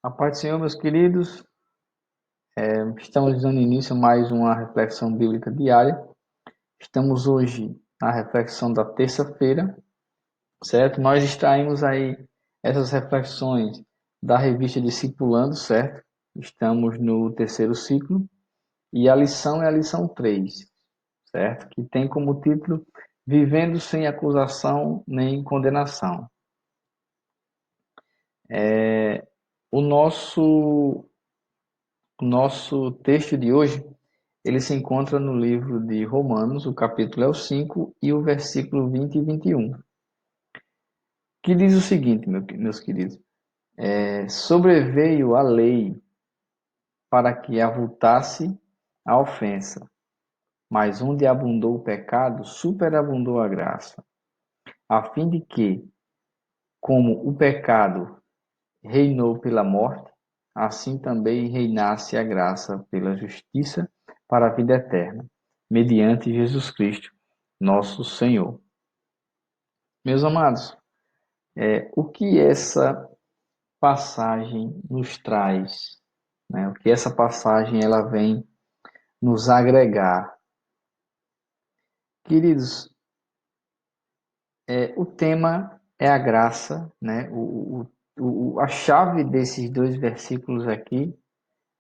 A paz do Senhor, meus queridos, estamos dando início a mais uma reflexão bíblica diária. Estamos hoje na reflexão da terça-feira, certo? Nós extraímos aí essas reflexões da revista Discipulando, certo? Estamos no terceiro ciclo e a lição é a lição 3, certo? Que tem como título Vivendo sem acusação nem condenação. O nosso texto de hoje ele se encontra no livro de Romanos, o capítulo é o 5 e o versículo 20 e 21, que diz o seguinte, meus queridos: sobreveio a lei para que avultasse a ofensa, mas onde abundou o pecado, superabundou a graça, a fim de que, como o pecado reinou pela morte, assim também reinasse a graça pela justiça para a vida eterna, mediante Jesus Cristo, nosso Senhor. Meus amados, o que essa passagem nos traz, né? O que essa passagem ela vem nos agregar. Queridos, o tema é a graça, né? A chave desses dois versículos aqui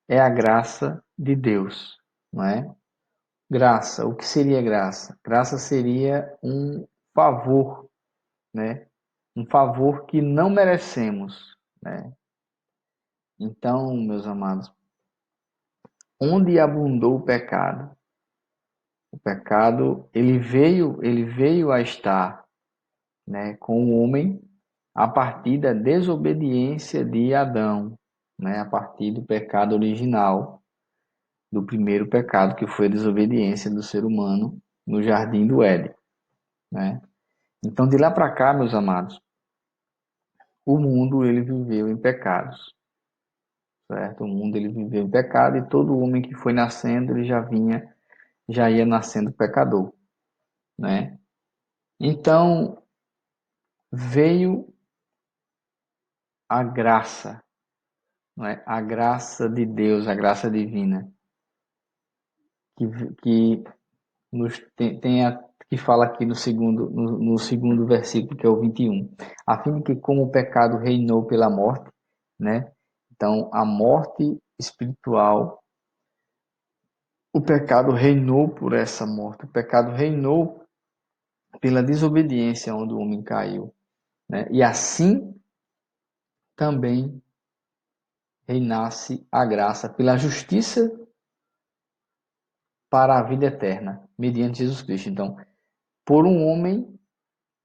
é a graça de Deus, não é? Graça, o que seria graça? Graça seria um favor, né? Um favor que não merecemos, né? Então, meus amados, onde abundou o pecado ele veio a estar, né, com o homem a partir da desobediência de Adão, né, a partir do pecado original, do primeiro pecado que foi a desobediência do ser humano no jardim do Éden, né? Então, de lá para cá, meus amados, o mundo ele viveu em pecados, certo? O mundo ele viveu em pecado e todo homem que foi nascendo ele já ia nascendo pecador, né? Então, veio a graça, não é? A graça de Deus, a graça divina, que, que nos que fala aqui no segundo versículo, que é o 21, a fim de que como o pecado reinou pela morte, né? Então, a morte espiritual, o pecado reinou por essa morte, o pecado reinou pela desobediência onde o homem caiu, né? E assim também reinasse a graça pela justiça para a vida eterna, mediante Jesus Cristo. Então, por um homem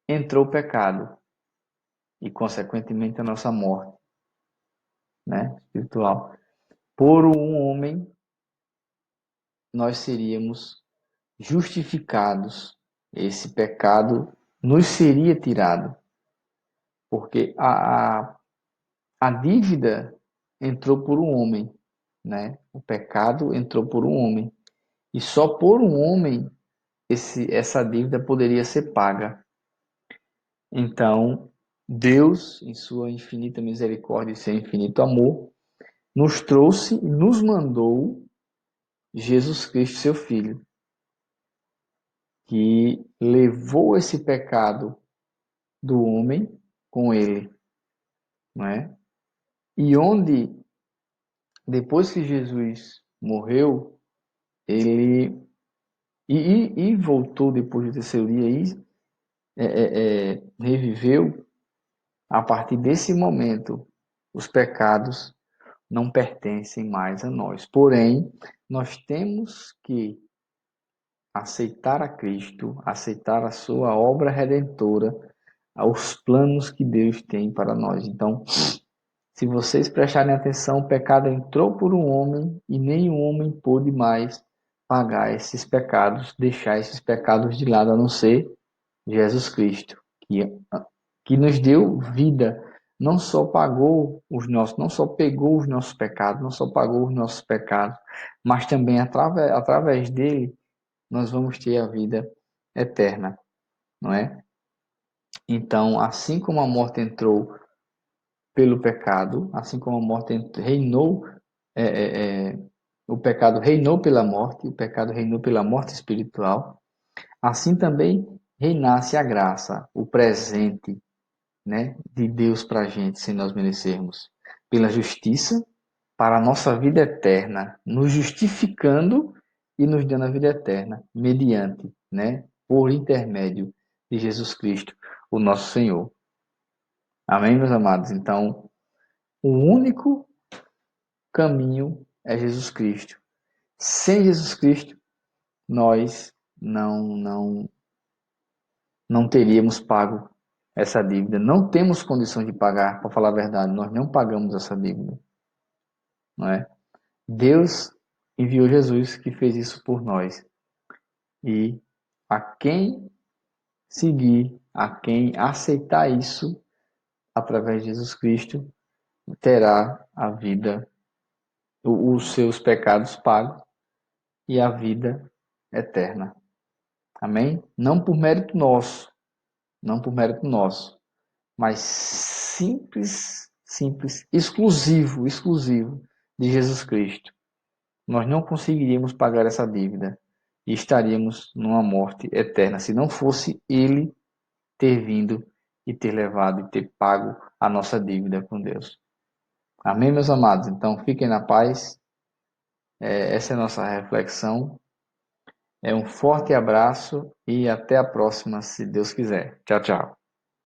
entrou o pecado e, consequentemente, a nossa morte, né, espiritual. Por um homem, nós seríamos justificados. Esse pecado nos seria tirado, porque a dívida entrou por um homem, né? O pecado entrou por um homem. E só por um homem essa dívida poderia ser paga. Então, Deus, em sua infinita misericórdia e seu infinito amor, nos trouxe e nos mandou Jesus Cristo, seu Filho, que levou esse pecado do homem com ele, não é? E onde, depois que Jesus morreu, ele e voltou depois do terceiro dia e reviveu, a partir desse momento, os pecados não pertencem mais a nós. Porém, nós temos que aceitar a Cristo, aceitar a sua obra redentora, aos planos que Deus tem para nós. Então, se vocês prestarem atenção, o pecado entrou por um homem e nenhum homem pôde mais pagar esses pecados, deixar esses pecados de lado, a não ser Jesus Cristo, que nos deu vida, não só pagou os nossos, não só pegou os nossos pecados, não só pagou os nossos pecados, mas também através dele nós vamos ter a vida eterna, não é? Então, assim como a morte entrou pelo pecado, assim como a morte reinou, é, é, é, o pecado reinou pela morte, o pecado reinou pela morte espiritual, assim também reinasse a graça, o presente, né, de Deus para a gente, sem nós merecermos, pela justiça, para a nossa vida eterna, nos justificando e nos dando a vida eterna, mediante, né, por intermédio de Jesus Cristo, o nosso Senhor. Amém, meus amados? Então, o único caminho é Jesus Cristo. Sem Jesus Cristo, nós não teríamos pago essa dívida. Não temos condição de pagar, para falar a verdade. Nós não pagamos essa dívida, não é? Deus enviou Jesus que fez isso por nós. E a quem seguir, a quem aceitar isso através de Jesus Cristo, terá a vida, os seus pecados pagos e a vida eterna. Amém? Não por mérito nosso, não por mérito nosso, mas simples, exclusivo de Jesus Cristo. Nós não conseguiríamos pagar essa dívida e estaríamos numa morte eterna se não fosse Ele ter vindo e ter levado e ter pago a nossa dívida com Deus. Amém, meus amados? Então fiquem na paz. Essa é a nossa reflexão. Um forte abraço e até a próxima, se Deus quiser. Tchau, tchau.